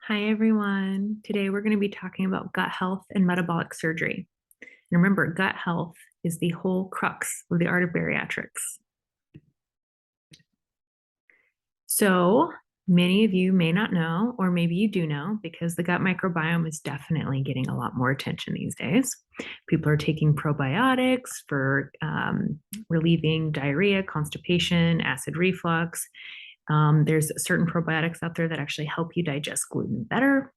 Hi, everyone. Today we're going to be talking about gut health and metabolic surgery. And remember, gut health is the whole crux of the art of bariatrics. So, many of you may not know, or maybe you do know, because the gut microbiome is definitely getting a lot more attention these days. People are taking probiotics for relieving diarrhea, constipation, acid reflux. There's certain probiotics out there that actually help you digest gluten better.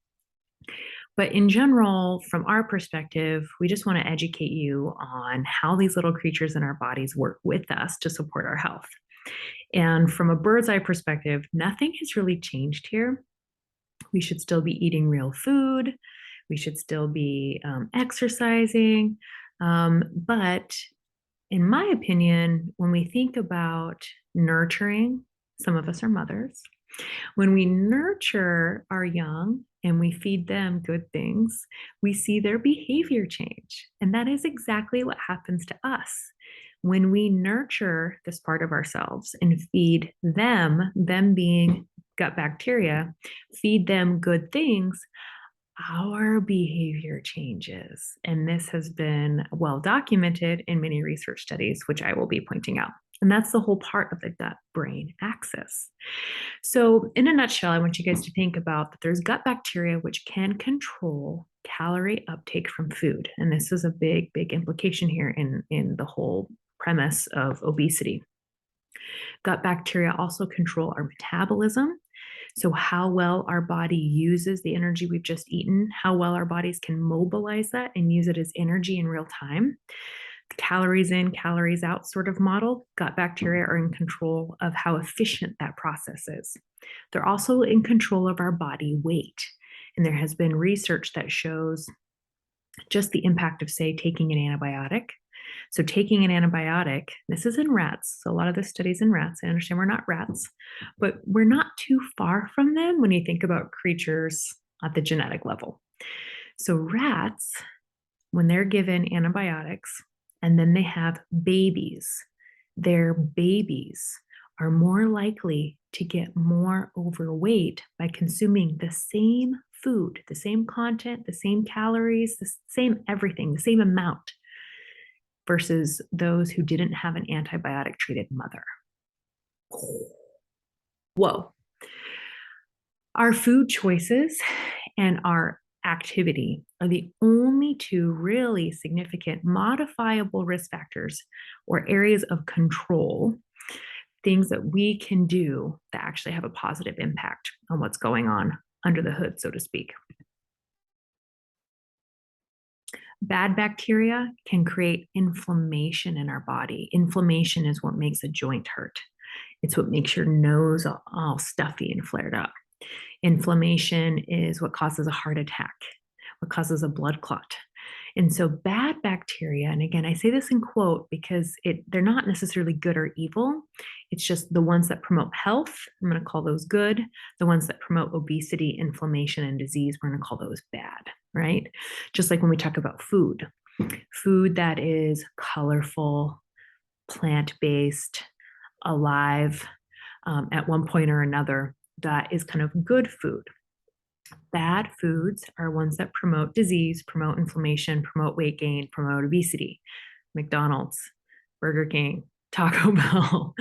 But in general, from our perspective, we just want to educate you on how these little creatures in our bodies work with us to support our health. And from a bird's eye perspective, nothing has really changed here. We should still be eating real food. We should still be exercising. But in my opinion, when we think about nurturing, some of us are mothers, when we nurture our young and we feed them good things, we see their behavior change. And that is exactly what happens to us. When we nurture this part of ourselves and feed them being gut bacteria, feed them good things, our behavior changes. And this has been well documented in many research studies, which I will be pointing out. And that's the whole part of the gut brain axis. So, in a nutshell, I want you guys to think about that there's gut bacteria which can control calorie uptake from food. And this is a big, big implication here in the whole premise of obesity. Gut bacteria also control our metabolism. So, how well our body uses the energy we've just eaten, how well our bodies can mobilize that and use it as energy in real time. The calories in, calories out sort of model, gut bacteria are in control of how efficient that process is. They're also in control of our body weight. And there has been research that shows just the impact of, say, taking an antibiotic. So, taking an antibiotic, this is in rats. So, a lot of this studies in rats. I understand we're not rats, but we're not too far from them when you think about creatures at the genetic level. So, rats, when they're given antibiotics and then they have babies, their babies are more likely to get more overweight by consuming the same food, the same content, the same calories, the same everything, the same amount versus those who didn't have an antibiotic treated mother. Whoa. Our food choices and our activity are the only two really significant modifiable risk factors or areas of control, things that we can do that actually have a positive impact on what's going on under the hood, so to speak. Bad bacteria can create inflammation in our body. Inflammation is what makes a joint hurt. It's what makes your nose all stuffy and flared up. Inflammation is what causes a heart attack, what causes a blood clot. And so bad bacteria, and again, I say this in quote because they're not necessarily good or evil. It's just the ones that promote health, I'm going to call those good. The ones that promote obesity, inflammation, and disease, we're going to call those bad, right? Just like when we talk about food, food that is colorful, plant-based, alive, at one point or another, that is kind of good food. Bad foods are ones that promote disease, promote inflammation, promote weight gain, promote obesity. McDonald's, Burger King, Taco Bell.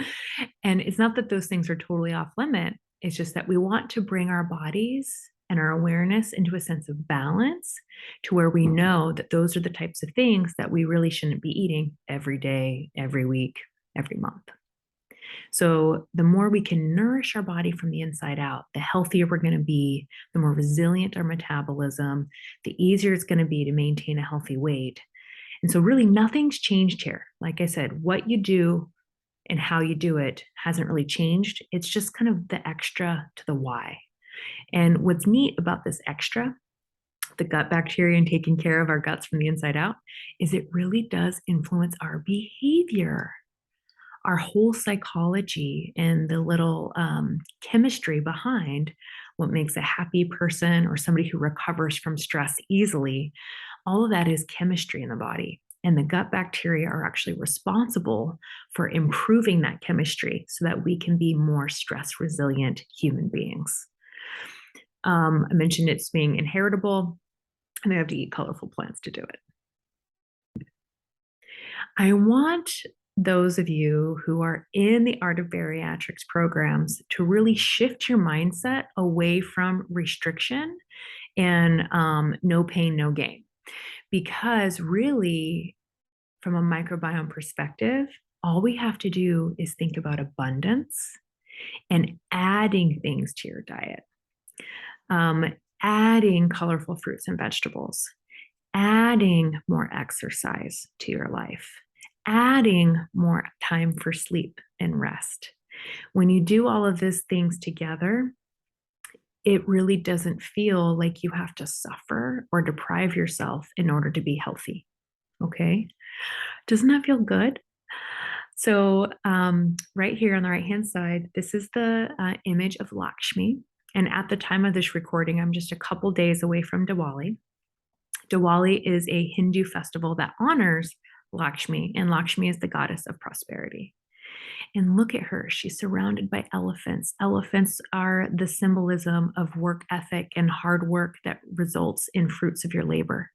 And it's not that those things are totally off limit. It's just that we want to bring our bodies and our awareness into a sense of balance to where we know that those are the types of things that we really shouldn't be eating every day, every week, every month. So the more we can nourish our body from the inside out, the healthier we're going to be, the more resilient our metabolism, the easier it's going to be to maintain a healthy weight. And so really nothing's changed here. Like I said, what you do and how you do it hasn't really changed. It's just kind of the extra to the why. And what's neat about this extra, the gut bacteria and taking care of our guts from the inside out, is it really does influence our behavior, our whole psychology, and the little chemistry behind what makes a happy person or somebody who recovers from stress easily. All of that is chemistry in the body. And the gut bacteria are actually responsible for improving that chemistry so that we can be more stress resilient human beings. I mentioned it's being inheritable, and they have to eat colorful plants to do it. I want those of you who are in the Art of Bariatrics programs to really shift your mindset away from restriction and no pain, no gain. Because really, from a microbiome perspective, all we have to do is think about abundance and adding things to your diet, um, adding colorful fruits and vegetables, adding more exercise to your life, adding more time for sleep and rest. When you do all of these things together, it really doesn't feel like you have to suffer or deprive yourself in order to be healthy. Okay. Doesn't that feel good? So, right here on the right hand side, this is the image of Lakshmi. And at the time of this recording, I'm just a couple days away from Diwali. Diwali is a Hindu festival that honors Lakshmi, and Lakshmi is the goddess of prosperity. And look at her. She's surrounded by elephants. Elephants are the symbolism of work ethic and hard work that results in fruits of your labor.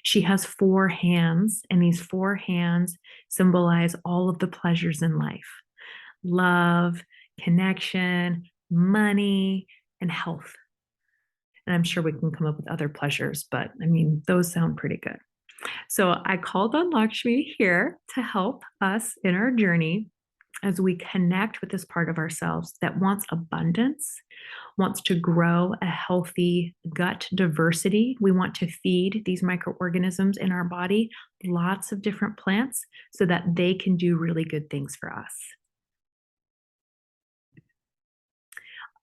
She has 4 hands, and these 4 hands symbolize all of the pleasures in life: love, connection, money, and health. And I'm sure we can come up with other pleasures, but I mean, those sound pretty good. So I called on Lakshmi here to help us in our journey as we connect with this part of ourselves that wants abundance, wants to grow a healthy gut diversity. We want to feed these microorganisms in our body lots of different plants so that they can do really good things for us.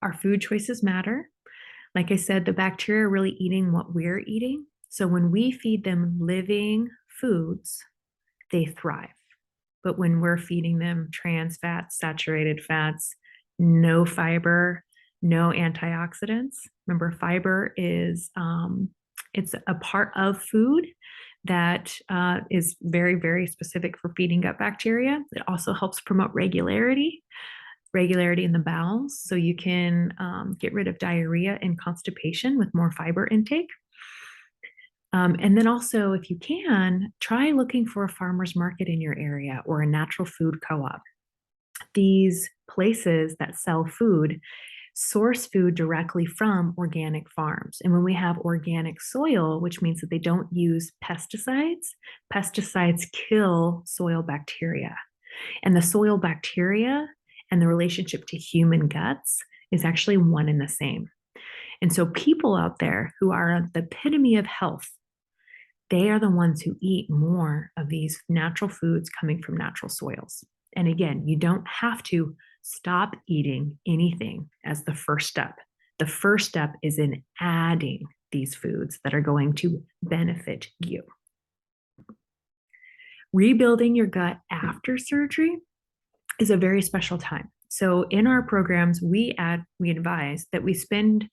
Our food choices matter. Like I said, the bacteria are really eating what we're eating. So when we feed them living foods, they thrive. But when we're feeding them trans fats, saturated fats, no fiber, no antioxidants. Remember, fiber is it's a part of food that is very, very specific for feeding gut bacteria. It also helps promote regularity in the bowels, so you can get rid of diarrhea and constipation with more fiber intake. And then also, if you can, try looking for a farmer's market in your area or a natural food co-op. These places that sell food source food directly from organic farms. And when we have organic soil, which means that they don't use pesticides, pesticides kill soil bacteria. And the soil bacteria and the relationship to human guts is actually one and the same. And so people out there who are the epitome of health, they are the ones who eat more of these natural foods coming from natural soils. And again, you don't have to stop eating anything as the first step. The first step is in adding these foods that are going to benefit you. Rebuilding your gut after surgery is a very special time. So in our programs, we advise that we spend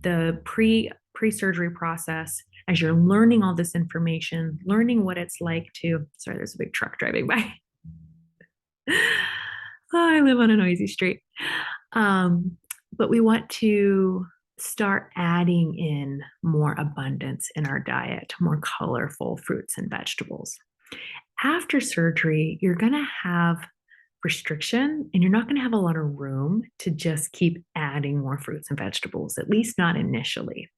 the pre-surgery process as you're learning all this information, learning what it's like to, sorry, there's a big truck driving by. Oh, I live on a noisy street. But we want to start adding in more abundance in our diet, more colorful fruits and vegetables. After surgery, you're going to have restriction and you're not going to have a lot of room to just keep adding more fruits and vegetables, at least not initially.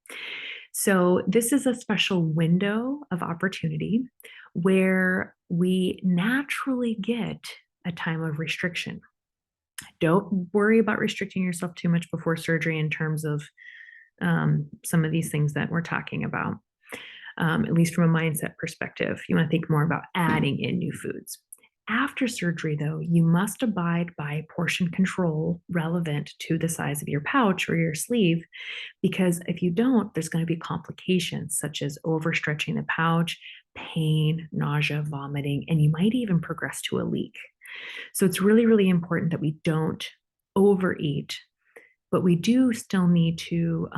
So this is a special window of opportunity where we naturally get a time of restriction. Don't worry about restricting yourself too much before surgery in terms of some of these things that we're talking about. At least from a mindset perspective, you want to think more about adding in new foods. After surgery, though, you must abide by portion control relevant to the size of your pouch or your sleeve, because if you don't, there's going to be complications such as overstretching the pouch, pain, nausea, vomiting, and you might even progress to a leak. So it's really, really important that we don't overeat, but we do still need to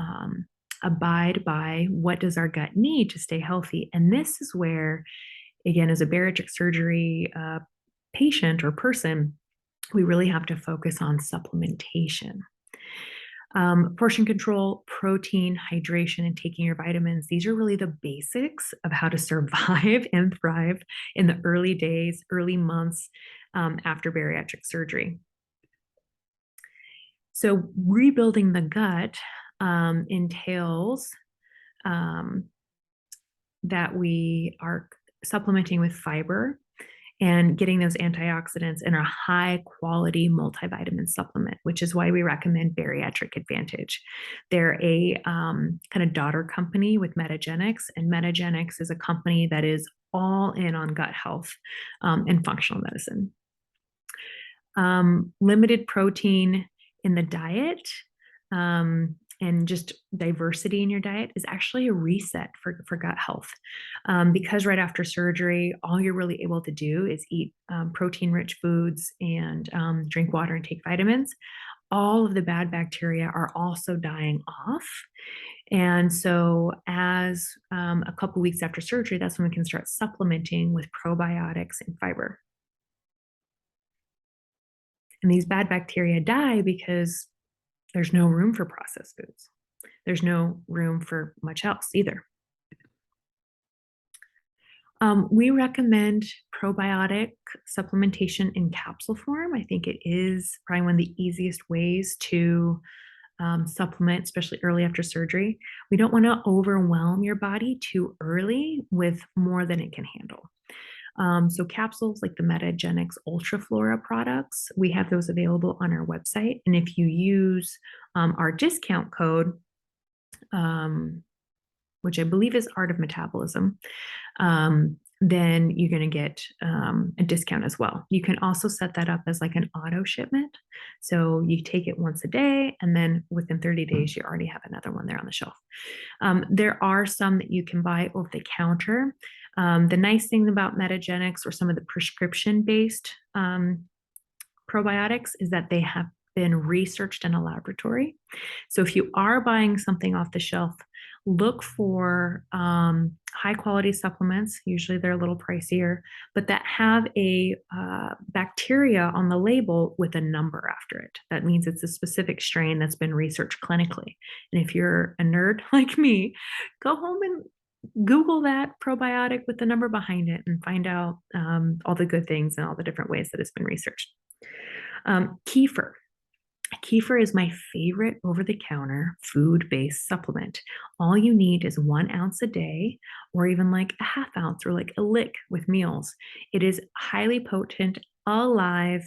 abide by what does our gut need to stay healthy. And this is where, again, as a bariatric surgery patient or person, we really have to focus on supplementation. Portion control, protein, hydration, and taking your vitamins. These are really the basics of how to survive and thrive in the early days, early months after bariatric surgery. So, rebuilding the gut entails um, that we are supplementing with fiber and getting those antioxidants in a high quality multivitamin supplement, which is why we recommend Bariatric Advantage. They're a kind of daughter company with Metagenics, and Metagenics is a company that is all in on gut health and functional medicine. Limited protein in the diet and just diversity in your diet is actually a reset for gut health. Because right after surgery, all you're really able to do is eat protein rich foods and drink water and take vitamins. All of the bad bacteria are also dying off. And so, as a couple weeks after surgery, that's when we can start supplementing with probiotics and fiber. And these bad bacteria die because there's no room for processed foods. There's no room for much else either. We recommend probiotic supplementation in capsule form. I think it is probably one of the easiest ways to supplement, especially early after surgery. We don't want to overwhelm your body too early with more than it can handle. So capsules like the Metagenics Ultraflora products, we have those available on our website. And if you use our discount code, which I believe is Art of Metabolism, then you're going to get a discount as well. You can also set that up as like an auto shipment. So you take it once a day, and then within 30 days, you already have another one there on the shelf. There are some that you can buy over the counter. The nice thing about Metagenics or some of the prescription-based probiotics is that they have been researched in a laboratory. So if you are buying something off the shelf, look for high quality supplements. Usually they're a little pricier, but that have a bacteria on the label with a number after it. That means it's a specific strain that's been researched clinically. And if you're a nerd like me, go home and Google that probiotic with the number behind it and find out all the good things and all the different ways that it's been researched. Kefir. Kefir is my favorite over the counter food based supplement. All you need is 1 ounce a day, or even like a half ounce or like a lick with meals. It is highly potent, alive,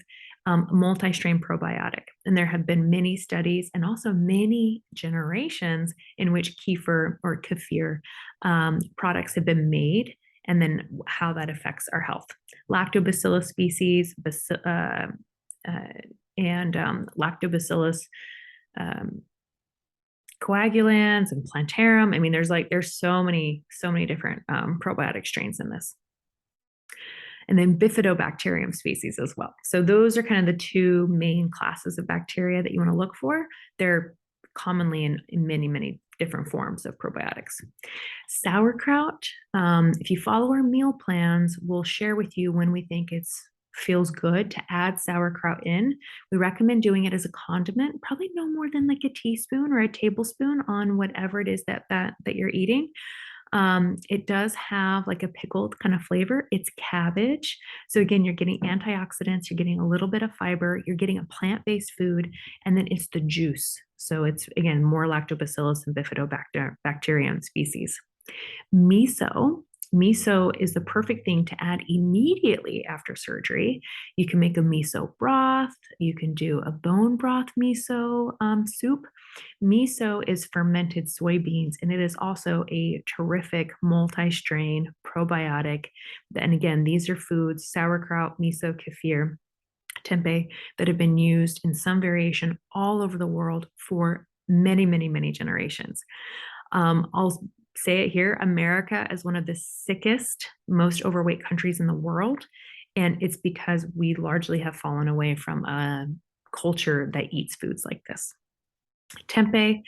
multi strain probiotic. And there have been many studies and also many generations in which kefir products have been made, and then how that affects our health. Lactobacillus species, and lactobacillus coagulans and plantarum. I mean, there's so many different probiotic strains in this. And then bifidobacterium species as well. So those are kind of the two main classes of bacteria that you want to look for. They're commonly in many different forms of probiotics. Sauerkraut, if you follow our meal plans, we'll share with you when we think it's feels good to add sauerkraut in. We recommend doing it as a condiment, probably no more than like a teaspoon or a tablespoon on whatever it is that you're eating. It does have like a pickled kind of flavor. It's cabbage. So again, you're getting antioxidants, you're getting a little bit of fiber, you're getting a plant-based food, and then it's the juice. So it's again more lactobacillus and bifidobacterium species. Miso. Miso is the perfect thing to add immediately after surgery. You can make a miso broth. You can do a bone broth miso soup. Miso is fermented soybeans, and it is also a terrific multi-strain probiotic. And again, these are foods, sauerkraut, miso, kefir, tempeh, that have been used in some variation all over the world for many generations. I'll say it here, America is one of the sickest, most overweight countries in the world. And it's because we largely have fallen away from a culture that eats foods like this. Tempeh,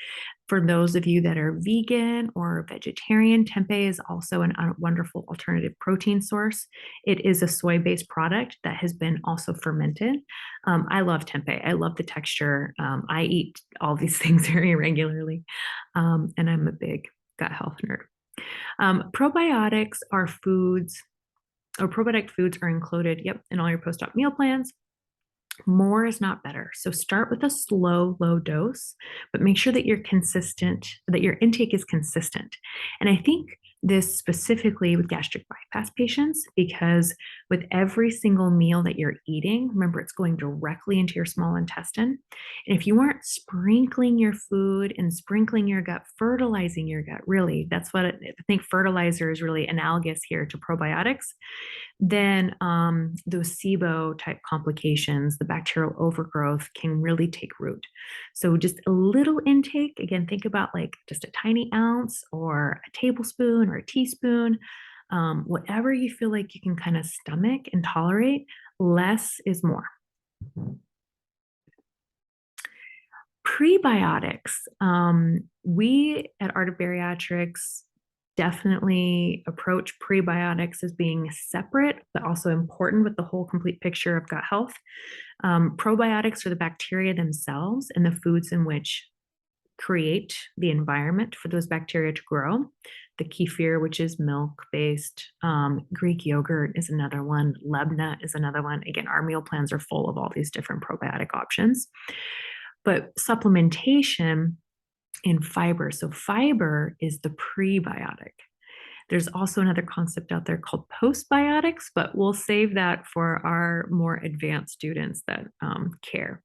for those of you that are vegan or vegetarian, tempeh is also a wonderful alternative protein source. It is a soy-based product that has been also fermented. I love tempeh. I love the texture. I eat all these things very regularly, and I'm a big gut health nerd. Probiotics are foods, or probiotic foods are included, yep, in all your post-op meal plans. More is not better. So start with a slow, low dose, but make sure that you're consistent, that your intake is consistent. And I think this specifically with gastric bypass patients, because with every single meal that you're eating, remember it's going directly into your small intestine. And if you aren't sprinkling your food and sprinkling your gut, fertilizing your gut, really, that's what I think fertilizer is really analogous here to probiotics, then those SIBO type complications, the bacterial overgrowth can really take root. So just a little intake, again, think about like just a tiny ounce or a tablespoon or a teaspoon, whatever you feel like you can kind of stomach and tolerate, less is more. Prebiotics. We at Art of Bariatrics definitely approach prebiotics as being separate, but also important with the whole complete picture of gut health. Probiotics are the bacteria themselves and the foods in which create the environment for those bacteria to grow. The kefir, which is milk-based, Greek yogurt is another one, Lebna is another one. Again, our meal plans are full of all these different probiotic options. But supplementation in fiber. So fiber is the prebiotic. There's also another concept out there called postbiotics, but we'll save that for our more advanced students that care.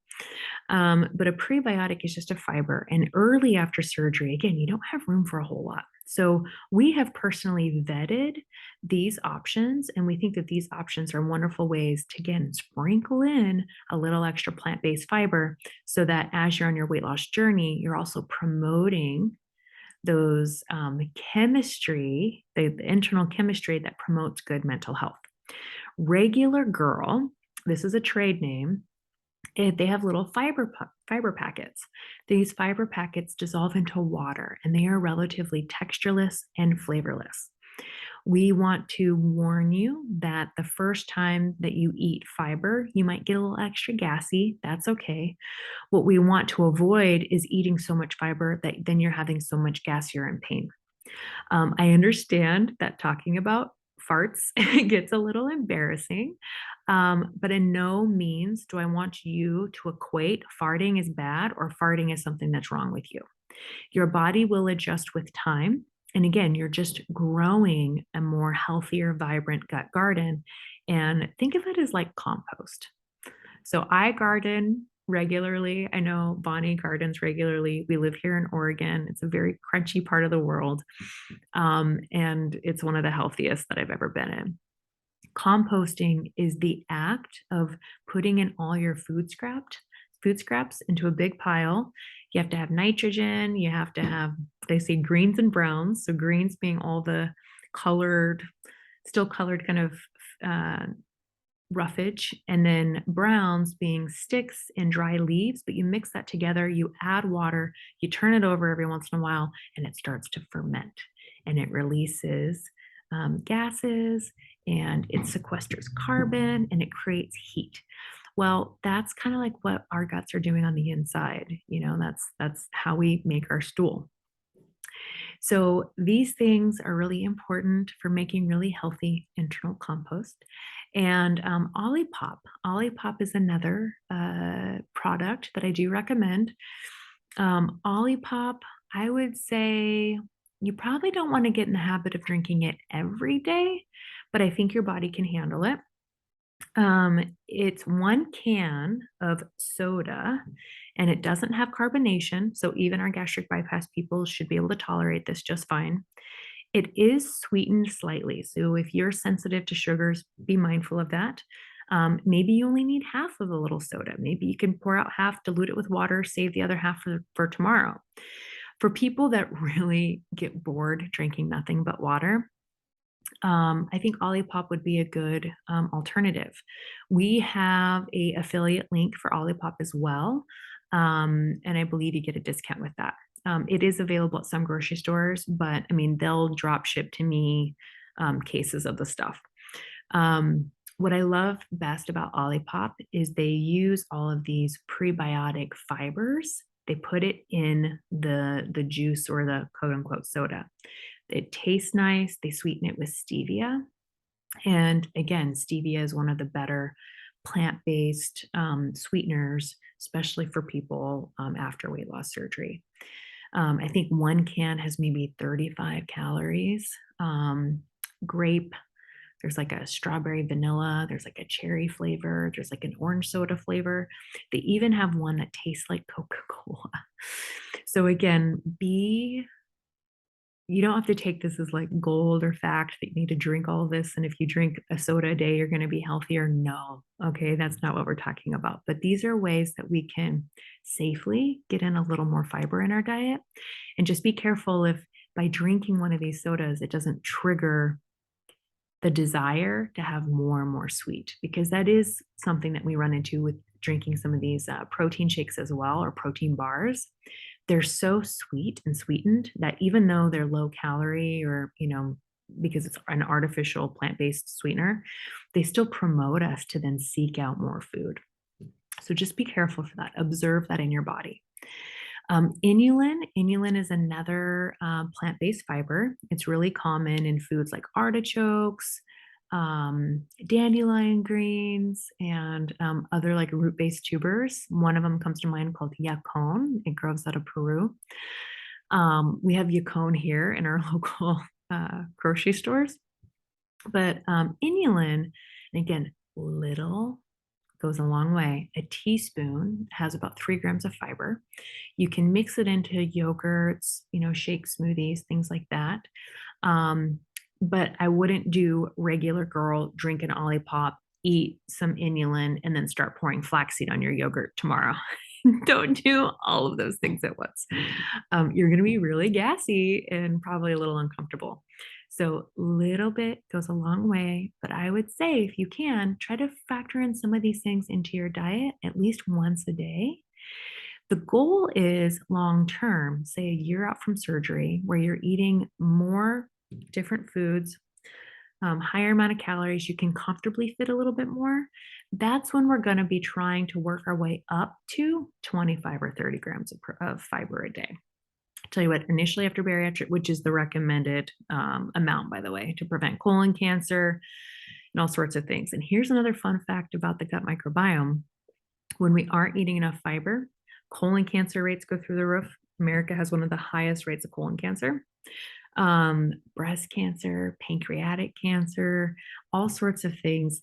But a prebiotic is just a fiber. And early after surgery, again, you don't have room for a whole lot. So we have personally vetted these options, and we think that these options are wonderful ways to, again, sprinkle in a little extra plant-based fiber so that as you're on your weight loss journey, you're also promoting those chemistry, the internal chemistry that promotes good mental health. Regular Girl, this is a trade name, they have little fiber packets. These fiber packets dissolve into water and they are relatively textureless and flavorless. We want to warn you that the first time that you eat fiber, you might get a little extra gassy. That's okay. What we want to avoid is eating so much fiber that then you're having so much gas you're in pain. I understand that talking about farts gets a little embarrassing, but in no means do I want you to equate farting as bad or farting as something that's wrong with you. Your body will adjust with time. And again, you're just growing a more healthier, vibrant gut garden. And think of it as like compost. So I garden regularly. I know Bonnie gardens regularly. We live here in Oregon. It's a very crunchy part of the world. And it's one of the healthiest that I've ever been in. Composting is the act of putting in all your food scraps into a big pile. You have to have nitrogen. You have to have, they say greens and browns. So greens being all the colored, still colored kind of roughage, and then browns being sticks and dry leaves, but you mix that together, you add water, you turn it over every once in a while, and it starts to ferment and it releases gases and it sequesters carbon and it creates heat. Well, that's kind of like what our guts are doing on the inside. You know, that's how we make our stool. So these things are really important for making really healthy internal compost. And Olipop. Olipop is another product that I do recommend. Olipop, I would say you probably don't want to get in the habit of drinking it every day, but I think your body can handle it. It's 1 can of soda and it doesn't have carbonation. So even our gastric bypass people should be able to tolerate this just fine. It is sweetened slightly. So if you're sensitive to sugars, be mindful of that. Maybe you only need half of a little soda. Maybe you can pour out half, dilute it with water, save the other half for tomorrow. For people that really get bored drinking nothing but water, I think Olipop would be a good alternative. We have a affiliate link for Olipop as well. And I believe you get a discount with that. It is available at some grocery stores, but I mean, they'll drop ship to me cases of the stuff. What I love best about Olipop is they use all of these prebiotic fibers. They put it in the juice or the quote unquote soda. It tastes nice. They sweeten it with stevia. And again, stevia is one of the better plant-based sweeteners, especially for people after weight loss surgery. I think one can has maybe 35 calories. Grape, there's like a strawberry vanilla, there's like a cherry flavor, there's like an orange soda flavor. They even have one that tastes like Coca-Cola. So again, you don't have to take this as like gold or fact that you need to drink all this. And if you drink a soda a day, you're going to be healthier. No, okay, that's not what we're talking about. But these are ways that we can safely get in a little more fiber in our diet. And just be careful if by drinking one of these sodas, it doesn't trigger the desire to have more and more sweet, because that is something that we run into with drinking some of these protein shakes as well, or protein bars. They're so sweet and sweetened that even though they're low calorie, or because it's an artificial plant-based sweetener, they still promote us to then seek out more food. So just be careful for that. Observe that in your body. Inulin is another plant-based fiber. It's really common in foods like artichokes, dandelion greens, and other like root-based tubers. One of them comes to mind called yacon. It grows out of Peru. We have yacon here in our local grocery stores. But inulin, and again, little goes a long way. A teaspoon has about 3 grams of fiber. You can mix it into yogurts, shake smoothies, things like that. But I wouldn't do regular girl, drink an Olipop, eat some inulin, and then start pouring flaxseed on your yogurt tomorrow. Don't do all of those things at once. You're going to be really gassy and probably a little uncomfortable. So little bit goes a long way, but I would say if you can, try to factor in some of these things into your diet at least once a day. The goal is long term, say a year out from surgery, where you're eating more different foods, higher amount of calories, you can comfortably fit a little bit more. That's when we're going to be trying to work our way up to 25 or 30 grams of fiber a day. Tell you what, initially after bariatric, which is the recommended amount, by the way, to prevent colon cancer and all sorts of things. And here's another fun fact about the gut microbiome. When we aren't eating enough fiber, colon cancer rates go through the roof. America has one of the highest rates of colon cancer. Breast cancer, pancreatic cancer, all sorts of things.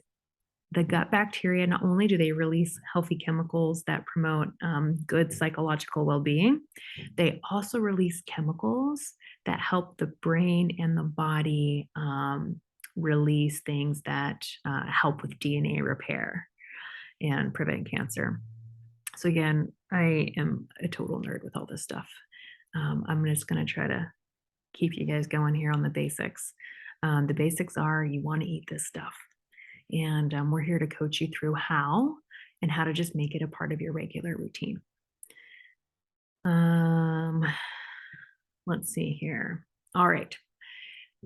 The gut bacteria, not only do they release healthy chemicals that promote good psychological well-being, they also release chemicals that help the brain and the body release things that help with DNA repair and prevent cancer. So again, I am a total nerd with all this stuff. I'm just going to try to keep you guys going here on the basics. The basics are you want to eat this stuff. And we're here to coach you through how and how to just make it a part of your regular routine. Let's see here. All right.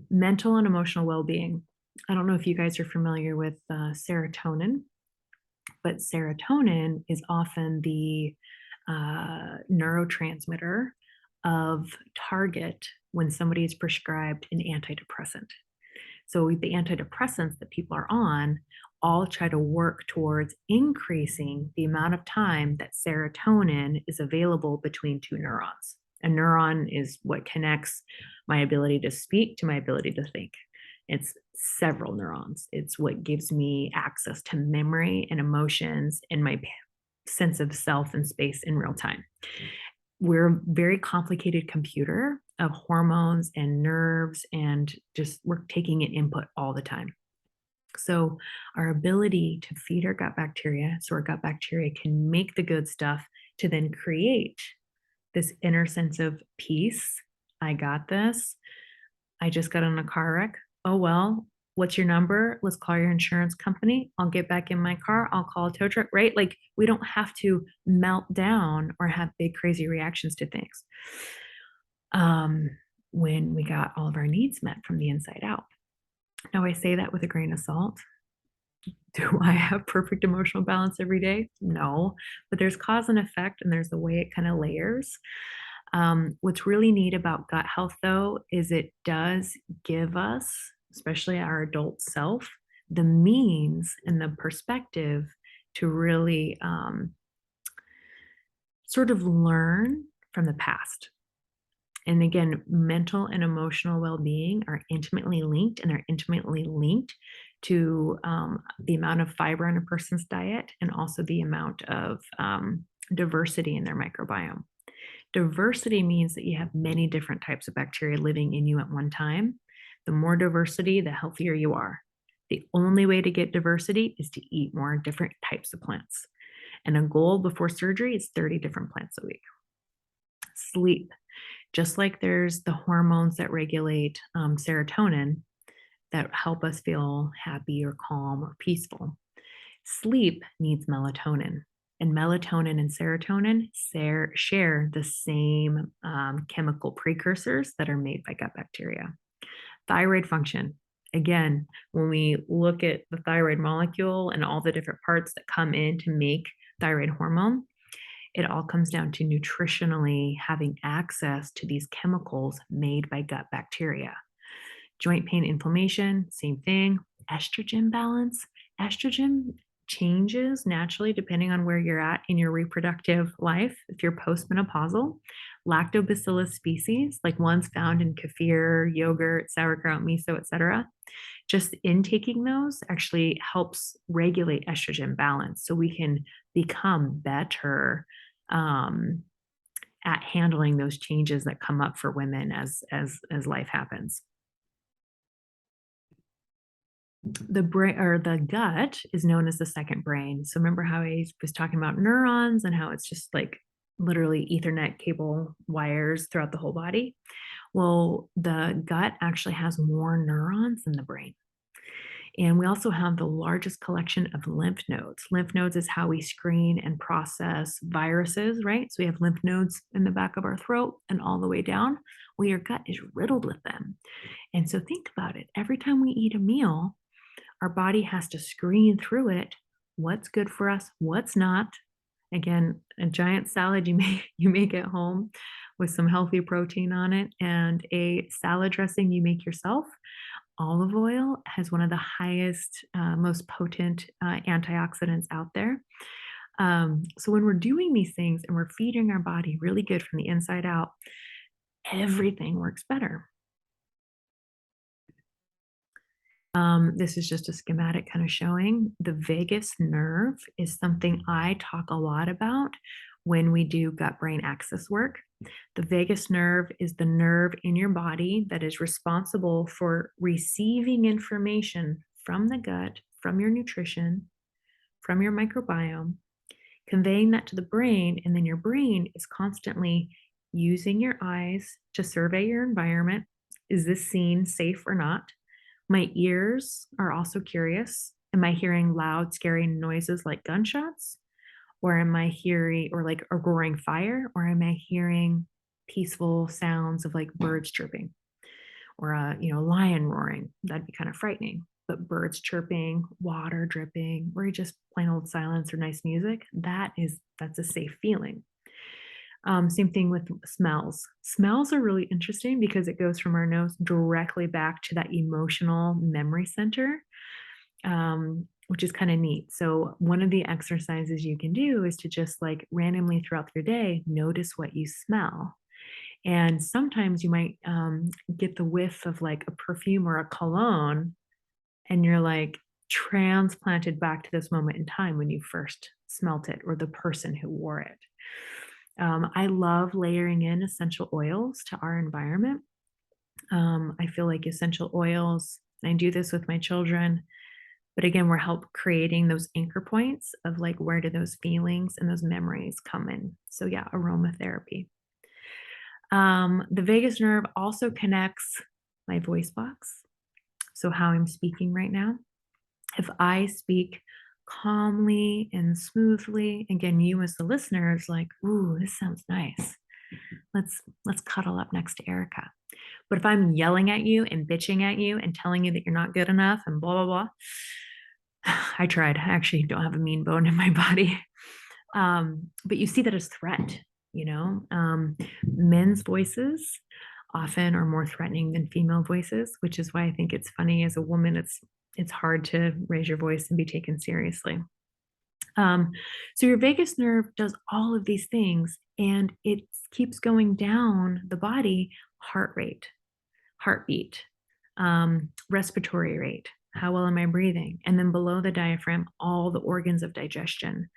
Mental and emotional well-being. I don't know if you guys are familiar with serotonin, but serotonin is often the neurotransmitter of target when somebody is prescribed an antidepressant. So the antidepressants that people are on all try to work towards increasing the amount of time that serotonin is available between two neurons. A neuron is what connects my ability to speak to my ability to think. It's several neurons. It's what gives me access to memory and emotions and my sense of self and space in real time. We're a very complicated computer of hormones and nerves, and just we're taking in input all the time. So our ability to feed our gut bacteria, so our gut bacteria can make the good stuff to then create this inner sense of peace. I got this. I just got in a car wreck. Oh, well, What's your number? Let's call your insurance company. I'll get back in my car. I'll call a tow truck, right? Like we don't have to melt down or have big, crazy reactions to things um, when we got all of our needs met from the inside out. Now, I say that with a grain of salt. Do I have perfect emotional balance every day? No, but there's cause and effect, and there's the way it kind of layers. What's really neat about gut health, though, is it does give us, especially our adult self, the means and the perspective to really sort of learn from the past. And again, mental and emotional well being are intimately linked, and they're intimately linked to the amount of fiber in a person's diet and also the amount of diversity in their microbiome. Diversity means that you have many different types of bacteria living in you at one time. The more diversity, the healthier you are. The only way to get diversity is to eat more different types of plants. And a goal before surgery is 30 different plants a week. Sleep. Just like there's the hormones that regulate serotonin that help us feel happy or calm or peaceful, sleep needs melatonin. And melatonin and serotonin share the same chemical precursors that are made by gut bacteria. Thyroid function. Again, when we look at the thyroid molecule and all the different parts that come in to make thyroid hormone, it all comes down to nutritionally having access to these chemicals made by gut bacteria. Joint pain, inflammation, same thing. Estrogen balance. Estrogen changes naturally depending on where you're at in your reproductive life. If you're postmenopausal, lactobacillus species, like ones found in kefir, yogurt, sauerkraut, miso, etc., just intaking those actually helps regulate estrogen balance so we can become better at handling those changes that come up for women as life happens. The brain or the gut is known as the second brain. So remember how I was talking about neurons and how it's just like literally Ethernet cable wires throughout the whole body? Well, the gut actually has more neurons than the brain. And we also have the largest collection of lymph nodes. Lymph nodes is how we screen and process viruses, right? So we have lymph nodes in the back of our throat and all the way down. Well, your gut is riddled with them. And so think about it. Every time we eat a meal, our body has to screen through it. What's good for us? What's not? Again, a giant salad you make at home with some healthy protein on it and a salad dressing you make yourself. Olive oil has one of the highest, most potent antioxidants out there. So when we're doing these things and we're feeding our body really good from the inside out, everything works better. This is just a schematic kind of showing the vagus nerve is something I talk a lot about when we do gut brain axis work. The vagus nerve is the nerve in your body that is responsible for receiving information from the gut, from your nutrition, from your microbiome, conveying that to the brain, and then your brain is constantly using your eyes to survey your environment. Is this scene safe or not? My ears are also curious. Am I hearing loud, scary noises like gunshots? Or am I hearing, or like a roaring fire? Or am I hearing peaceful sounds of like birds chirping or a lion roaring? That'd be kind of frightening. But birds chirping, water dripping, or just plain old silence or nice music, that's a safe feeling. Same thing with smells. Smells are really interesting because it goes from our nose directly back to that emotional memory center, which is kind of neat. So one of the exercises you can do is to just like randomly throughout your day, notice what you smell. And sometimes you might get the whiff of like a perfume or a cologne, and you're like transplanted back to this moment in time when you first smelt it or the person who wore it. I love layering in essential oils to our environment. I feel like essential oils, and I do this with my children, but again, we're help creating those anchor points of like, where do those feelings and those memories come in? So yeah, aromatherapy. The vagus nerve also connects my voice box. So how I'm speaking right now, if I speak calmly and smoothly, again, you as the listener is like, ooh, this sounds nice. Let's cuddle up next to Erica. But if I'm yelling at you and bitching at you and telling you that you're not good enough and blah, blah, blah, I tried. I actually don't have a mean bone in my body. But you see that as threat, you know? Men's voices often are more threatening than female voices, which is why I think it's funny as a woman, it's hard to raise your voice and be taken seriously. So your vagus nerve does all of these things and it keeps going down the body: heart rate, heartbeat, respiratory rate. How well am I breathing? And then below the diaphragm, all the organs of digestion.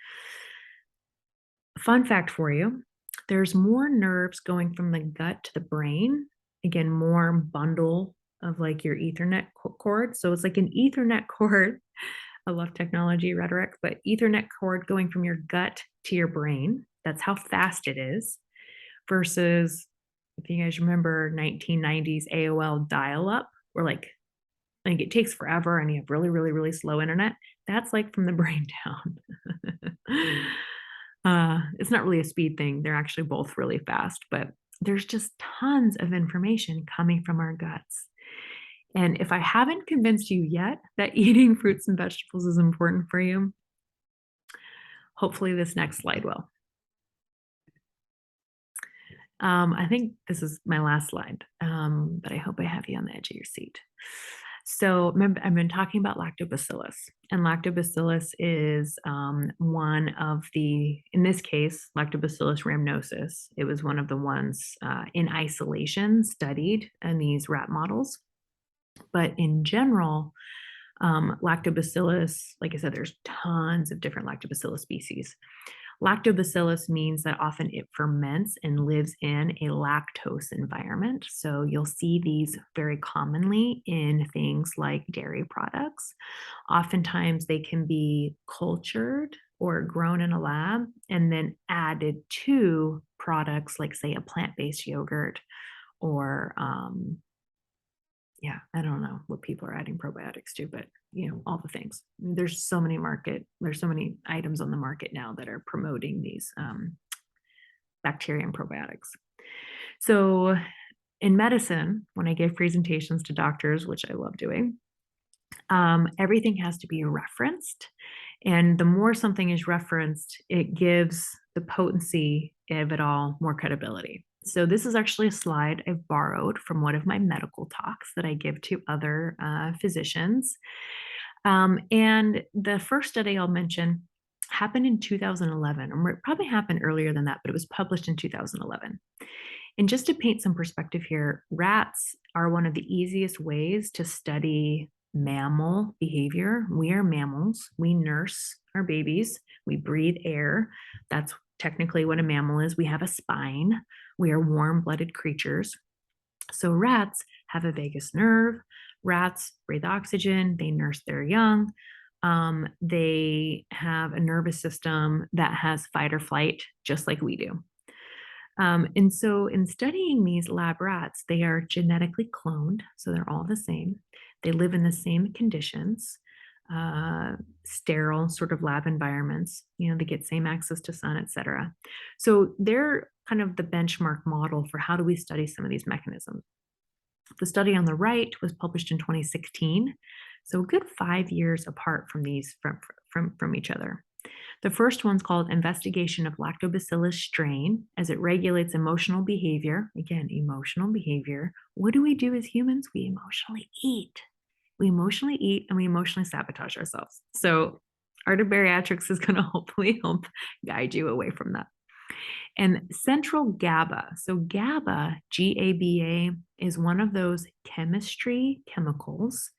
Fun fact for you, there's more nerves going from the gut to the brain. Again, more bundle of like your Ethernet cord. So it's like an Ethernet cord. I love technology rhetoric, but Ethernet cord going from your gut to your brain. That's how fast it is. Versus, if you guys remember 1990s AOL dial-up, where like it takes forever and you have really, really, really slow internet. That's like from the brain down. It's not really a speed thing. They're actually both really fast, but there's just tons of information coming from our guts. And if I haven't convinced you yet that eating fruits and vegetables is important for you, hopefully this next slide will. I think this is my last slide, but I hope I have you on the edge of your seat. So remember, I've been talking about lactobacillus, and lactobacillus is one of the, in this case, lactobacillus rhamnosus. It was one of the ones in isolation studied in these rat models. But in general, lactobacillus, like I said, there's tons of different lactobacillus species. Lactobacillus means that often it ferments and lives in a lactose environment. So you'll see these very commonly in things like dairy products. Oftentimes they can be cultured or grown in a lab and then added to products like, say, a plant-based yogurt or yeah, I don't know what people are adding probiotics to, but all the things. There's so many items on the market now that are promoting these bacteria and probiotics. So in medicine, when I give presentations to doctors, which I love doing, everything has to be referenced. And the more something is referenced, it gives the potency of it all more credibility. So this is actually a slide I've borrowed from one of my medical talks that I give to other physicians. And the first study I'll mention happened in 2011, or it probably happened earlier than that, but it was published in 2011. And just to paint some perspective here, rats are one of the easiest ways to study mammal behavior. We are mammals. We nurse our babies. We breathe air. That's technically what a mammal is. We have a spine. We are warm-blooded creatures. So rats have a vagus nerve. Rats breathe oxygen. They nurse their young. They have a nervous system that has fight or flight, just like we do. And so in studying these lab rats, they are genetically cloned, so they're all the same. They live in the same conditions, sterile sort of lab environments. They get same access to sun, et cetera. So they're kind of the benchmark model for how do we study some of these mechanisms. The study on the right was published in 2016, so a good 5 years apart from these from each other. The first one's called Investigation of Lactobacillus Strain as it regulates emotional behavior. Again, emotional behavior. What do we do as humans? We emotionally eat. We emotionally eat and we emotionally sabotage ourselves. So Art of Bariatrics is going to hopefully help guide you away from that. And central GABA. So GABA, G-A-B-A, is one of those chemistry chemicals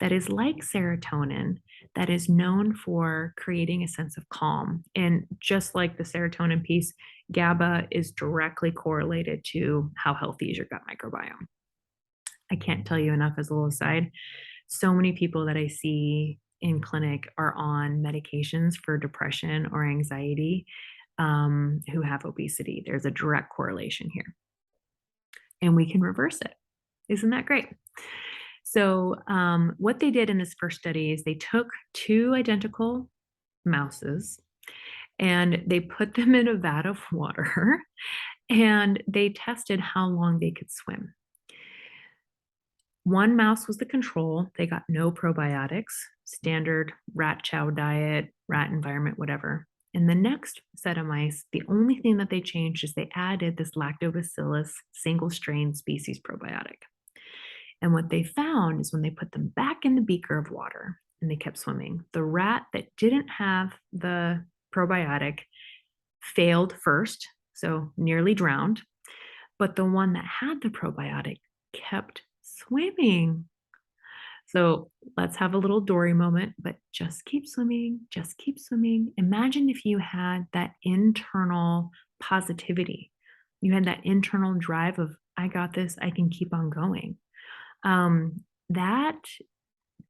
that is like serotonin, that is known for creating a sense of calm. And just like the serotonin piece, GABA is directly correlated to how healthy is your gut microbiome. I can't tell you enough as a little aside. So many people that I see in clinic are on medications for depression or anxiety who have obesity. There's a direct correlation here. And we can reverse it. Isn't that great? So, what they did in this first study is they took two identical mouses and they put them in a vat of water and they tested how long they could swim. One mouse was the control. They got no probiotics, standard rat chow diet, rat environment, whatever. In the next set of mice, the only thing that they changed is they added this lactobacillus single strain species probiotic. And what they found is when they put them back in the beaker of water and they kept swimming, the rat that didn't have the probiotic failed first, so nearly drowned, but the one that had the probiotic kept swimming. So let's have a little Dory moment, but just keep swimming, just keep swimming. Imagine if you had that internal positivity. You had that internal drive of, I got this, I can keep on going. Um, that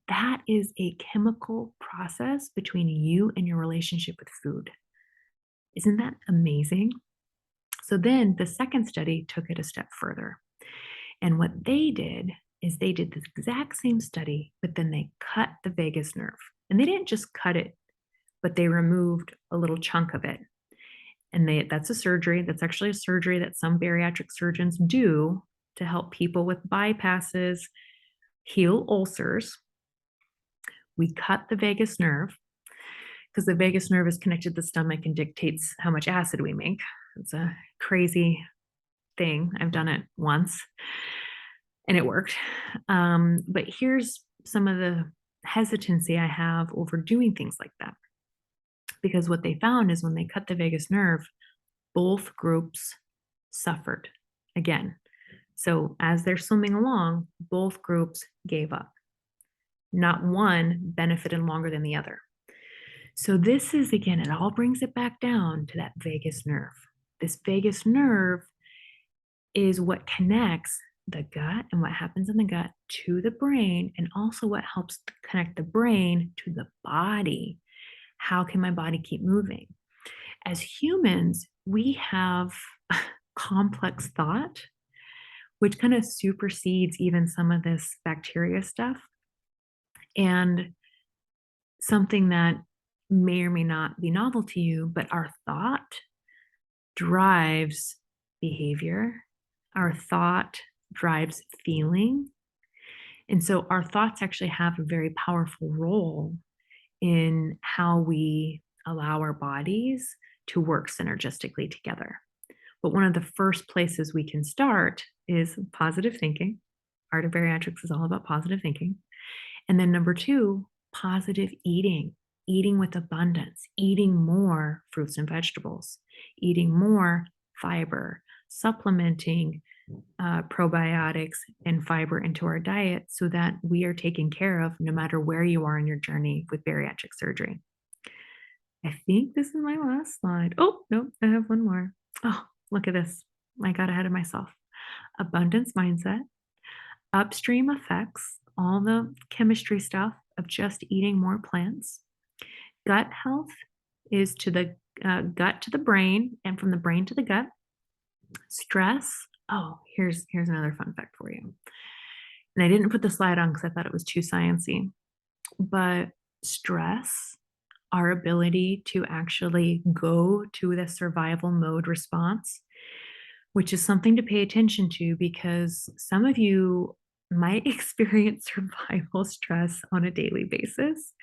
that is a chemical process between you and your relationship with food. Isn't that amazing? So then the second study took it a step further. And what they did is they did the exact same study, but then they cut the vagus nerve. And they didn't just cut it, but they removed a little chunk of it. And that's a surgery. That's actually a surgery that some bariatric surgeons do to help people with bypasses heal ulcers. We cut the vagus nerve because the vagus nerve is connected to the stomach and dictates how much acid we make. It's a crazy thing. I've done it once and it worked. But here's some of the hesitancy I have over doing things like that. Because what they found is when they cut the vagus nerve, both groups suffered again. So as they're swimming along, both groups gave up. Not one benefited longer than the other. So this is, again, it all brings it back down to that vagus nerve. This vagus nerve is what connects the gut and what happens in the gut to the brain, and also what helps connect the brain to the body. How can my body keep moving? As humans, we have complex thought, which kind of supersedes even some of this bacteria stuff. And something that may or may not be novel to you, but our thought drives behavior. Our thought drives feeling. And so our thoughts actually have a very powerful role in how we allow our bodies to work synergistically together. But one of the first places we can start is positive thinking. Art of Bariatrics is all about positive thinking. And then number two, positive eating, eating with abundance, eating more fruits and vegetables, eating more fiber, supplementing probiotics and fiber into our diet so that we are taken care of no matter where you are in your journey with bariatric surgery. I think this is my last slide. Oh, no, I have one more. Oh, look at this. I got ahead of myself. Abundance mindset, upstream effects, all the chemistry stuff of just eating more plants. Gut health is to the gut to the brain and from the brain to the gut. Stress. Oh, here's another fun fact for you. And I didn't put the slide on because I thought it was too sciencey. But stress, our ability to actually go to the survival mode response, which is something to pay attention to because some of you might experience survival stress on a daily basis.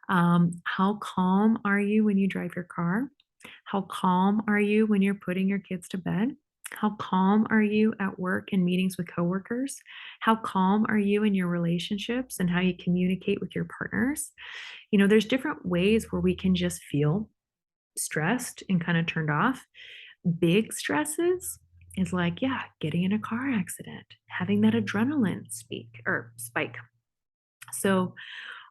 How calm are you when you drive your car? How calm are you when you're putting your kids to bed? How calm are you at work and meetings with coworkers? How calm are you in your relationships and how you communicate with your partners? You know, there's different ways where we can just feel stressed and kind of turned off. Big stresses is like, yeah, getting in a car accident, having that adrenaline spike. So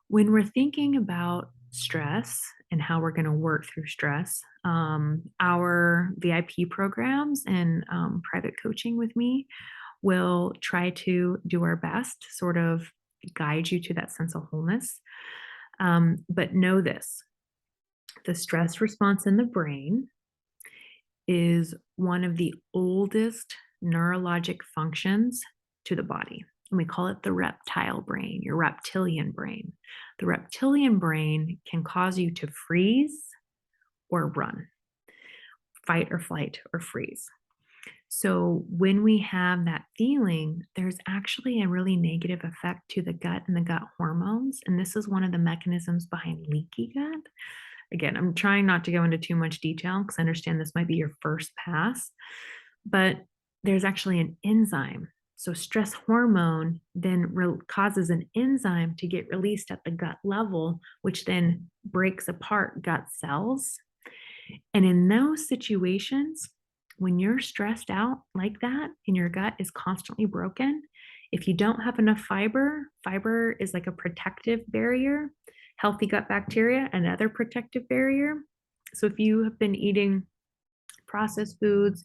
when we're thinking about stress and how we're going to work through stress, our VIP programs and private coaching with me will try to do our best to sort of guide you to that sense of wholeness. But know this, the stress response in the brain is one of the oldest neurologic functions to the body. and we call it the reptile brain, your reptilian brain. The reptilian brain can cause you to freeze or run, fight or flight or freeze. So when we have that feeling, there's actually a really negative effect to the gut and the gut hormones. And this is one of the mechanisms behind leaky gut. Again, I'm trying not to go into too much detail because I understand this might be your first pass, but there's actually an enzyme. So stress hormone then causes an enzyme to get released at the gut level, which then breaks apart gut cells. And in those situations, when you're stressed out like that and your gut is constantly broken, if you don't have enough fiber, fiber is like a protective barrier, healthy gut bacteria, another protective barrier. So if you have been eating processed foods,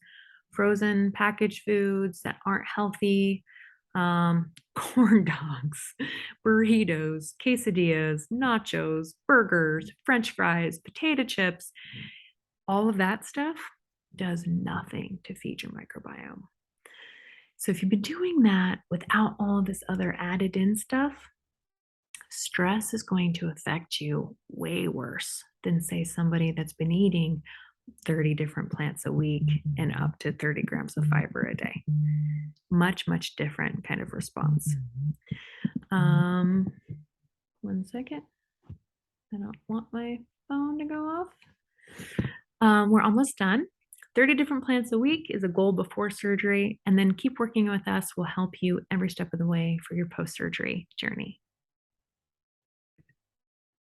frozen packaged foods that aren't healthy, corn dogs, burritos, quesadillas, nachos, burgers, french fries, potato chips, all of that stuff does nothing to feed your microbiome. So if you've been doing that without all of this other added in stuff, stress is going to affect you way worse than, say, somebody that's been eating 30 different plants a week and up to 30 grams of fiber a day. Much, much different kind of response. One second. I don't want my phone to go off. We're almost done. 30 different plants a week is a goal before surgery, and then keep working with us. We'll help you every step of the way for your post-surgery journey.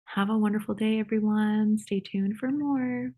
Have a wonderful day, everyone. Stay tuned for more.